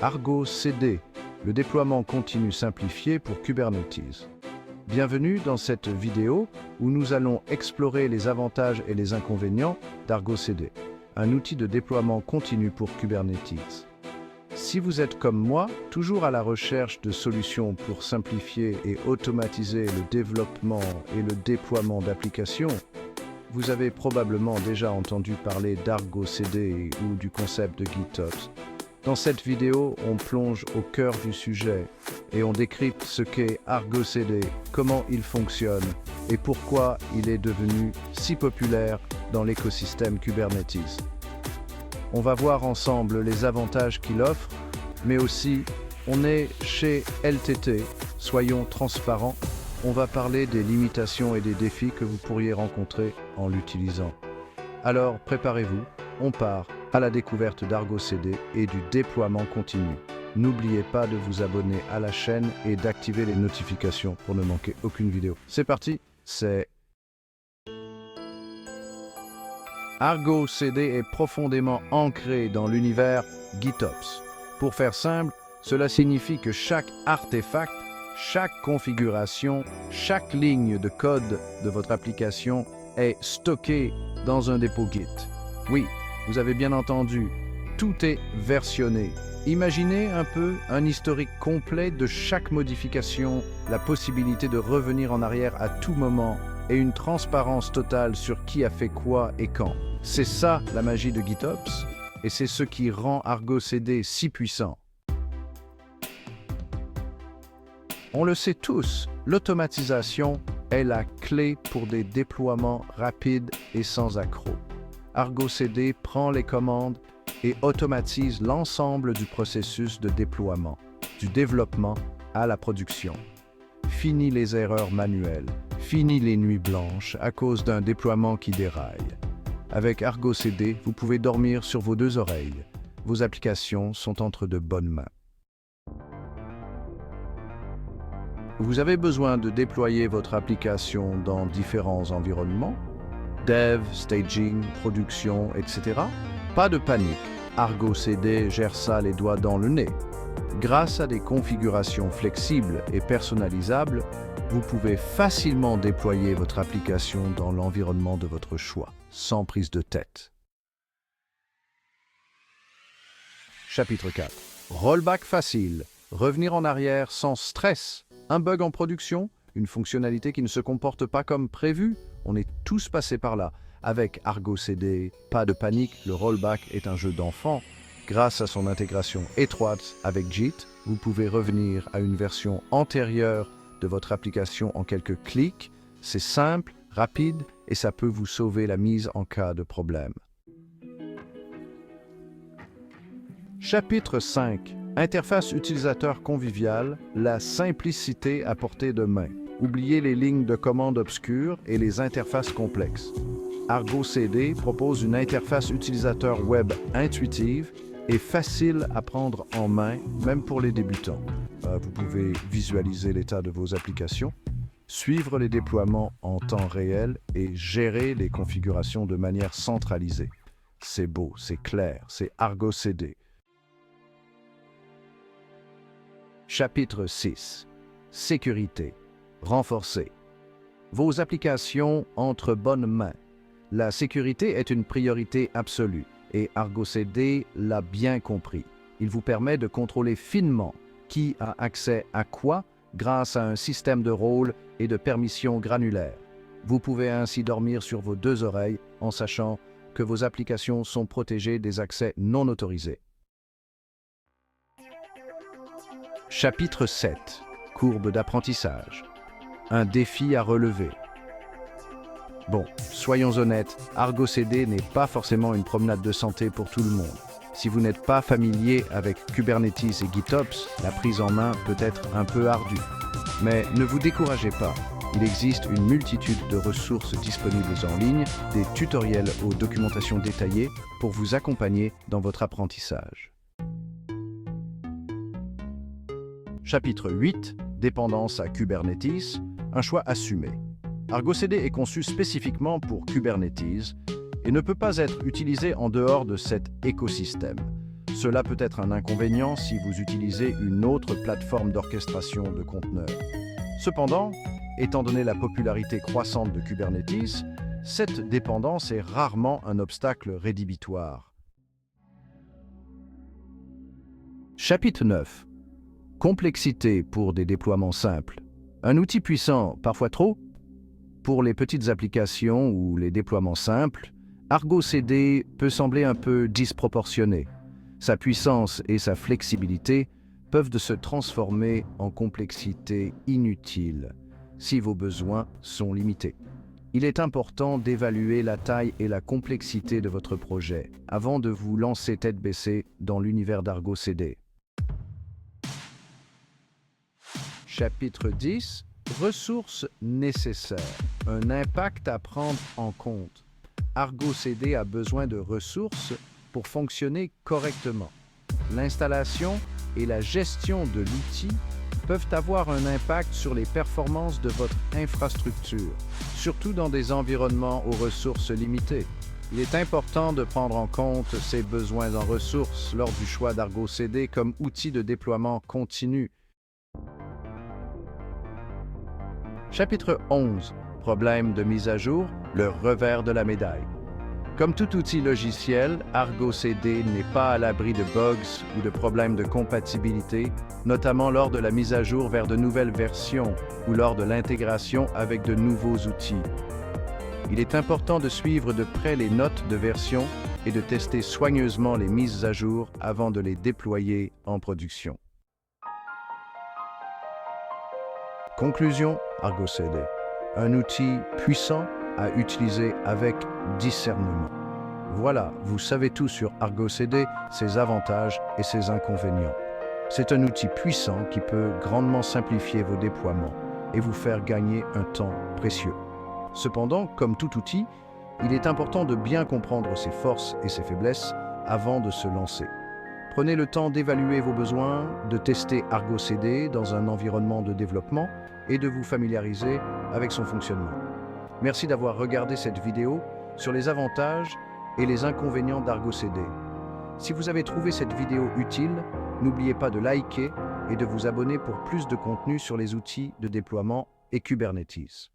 Argo CD, le déploiement continu simplifié pour Kubernetes. Bienvenue dans cette vidéo où nous allons explorer les avantages et les inconvénients d'Argo CD, un outil de déploiement continu pour Kubernetes. Si vous êtes comme moi, toujours à la recherche de solutions pour simplifier et automatiser le développement et le déploiement d'applications, vous avez probablement déjà entendu parler d'Argo CD ou du concept de GitOps. Dans cette vidéo, on plonge au cœur du sujet et on décrypte ce qu'est Argo CD, comment il fonctionne et pourquoi il est devenu si populaire dans l'écosystème Kubernetes. On va voir ensemble les avantages qu'il offre, mais aussi, on est chez LTT, soyons transparents, on va parler des limitations et des défis que vous pourriez rencontrer en l'utilisant. Alors, préparez-vous, on part à la découverte d'Argo CD et du déploiement continu. N'oubliez pas de vous abonner à la chaîne et d'activer les notifications pour ne manquer aucune vidéo. C'est parti, c'est... Argo CD est profondément ancré dans l'univers GitOps. Pour faire simple, cela signifie que chaque artefact, chaque configuration, chaque ligne de code de votre application est stocké dans un dépôt Git. Oui, vous avez bien entendu, tout est versionné. Imaginez un peu un historique complet de chaque modification, la possibilité de revenir en arrière à tout moment et une transparence totale sur qui a fait quoi et quand. C'est ça la magie de GitOps et c'est ce qui rend Argo CD si puissant. On le sait tous, l'automatisation est la clé pour des déploiements rapides et sans accroc. Argo CD prend les commandes et automatise l'ensemble du processus de déploiement, du développement à la production. Fini les erreurs manuelles, fini les nuits blanches à cause d'un déploiement qui déraille. Avec Argo CD, vous pouvez dormir sur vos deux oreilles. Vos applications sont entre de bonnes mains. Vous avez besoin de déployer votre application dans différents environnements, dev, staging, production, etc. Pas de panique, Argo CD gère ça les doigts dans le nez. Grâce à des configurations flexibles et personnalisables, vous pouvez facilement déployer votre application dans l'environnement de votre choix, sans prise de tête. Chapitre 4. Rollback facile. Revenir en arrière sans stress. Un bug en production, une fonctionnalité qui ne se comporte pas comme prévu. On est tous passés par là. Avec Argo CD, pas de panique, le rollback est un jeu d'enfant. Grâce à son intégration étroite avec Git, vous pouvez revenir à une version antérieure de votre application en quelques clics. C'est simple, rapide et ça peut vous sauver la mise en cas de problème. Chapitre 5. Interface utilisateur conviviale, la simplicité à portée de main. Oubliez les lignes de commande obscures et les interfaces complexes. Argo CD propose une interface utilisateur web intuitive et facile à prendre en main, même pour les débutants. Vous pouvez visualiser l'état de vos applications, suivre les déploiements en temps réel et gérer les configurations de manière centralisée. C'est beau, c'est clair, c'est Argo CD. Chapitre 6. Sécurité. Renforcée. Vos applications entre bonnes mains. La sécurité est une priorité absolue et Argo CD l'a bien compris. Il vous permet de contrôler finement qui a accès à quoi grâce à un système de rôles et de permissions granulaires. Vous pouvez ainsi dormir sur vos deux oreilles en sachant que vos applications sont protégées des accès non autorisés. Chapitre 7. Courbe d'apprentissage. Un défi à relever. Bon, soyons honnêtes, Argo CD n'est pas forcément une promenade de santé pour tout le monde. Si vous n'êtes pas familier avec Kubernetes et GitOps, la prise en main peut être un peu ardue. Mais ne vous découragez pas, il existe une multitude de ressources disponibles en ligne, des tutoriels aux documentations détaillées pour vous accompagner dans votre apprentissage. Chapitre 8. Dépendance à Kubernetes, un choix assumé. Argo CD est conçu spécifiquement pour Kubernetes et ne peut pas être utilisé en dehors de cet écosystème. Cela peut être un inconvénient si vous utilisez une autre plateforme d'orchestration de conteneurs. Cependant, étant donné la popularité croissante de Kubernetes, cette dépendance est rarement un obstacle rédhibitoire. Chapitre 9. Complexité pour des déploiements simples. Un outil puissant, parfois trop? Pour les petites applications ou les déploiements simples, Argo CD peut sembler un peu disproportionné. Sa puissance et sa flexibilité peuvent se transformer en complexité inutile si vos besoins sont limités. Il est important d'évaluer la taille et la complexité de votre projet avant de vous lancer tête baissée dans l'univers d'Argo CD. Chapitre 10. Ressources nécessaires. Un impact à prendre en compte. Argo CD a besoin de ressources pour fonctionner correctement. L'installation et la gestion de l'outil peuvent avoir un impact sur les performances de votre infrastructure, surtout dans des environnements aux ressources limitées. Il est important de prendre en compte ces besoins en ressources lors du choix d'Argo CD comme outil de déploiement continu. Chapitre 11. Problème de mise à jour, le revers de la médaille. Comme tout outil logiciel, Argo CD n'est pas à l'abri de bugs ou de problèmes de compatibilité, notamment lors de la mise à jour vers de nouvelles versions ou lors de l'intégration avec de nouveaux outils. Il est important de suivre de près les notes de version et de tester soigneusement les mises à jour avant de les déployer en production. Conclusion, Argo CD. Un outil puissant à utiliser avec discernement. Voilà, vous savez tout sur Argo CD, ses avantages et ses inconvénients. C'est un outil puissant qui peut grandement simplifier vos déploiements et vous faire gagner un temps précieux. Cependant, comme tout outil, il est important de bien comprendre ses forces et ses faiblesses avant de se lancer. Prenez le temps d'évaluer vos besoins, de tester Argo CD dans un environnement de développement et de vous familiariser avec son fonctionnement. Merci d'avoir regardé cette vidéo sur les avantages et les inconvénients d'Argo CD. Si vous avez trouvé cette vidéo utile, n'oubliez pas de liker et de vous abonner pour plus de contenu sur les outils de déploiement et Kubernetes.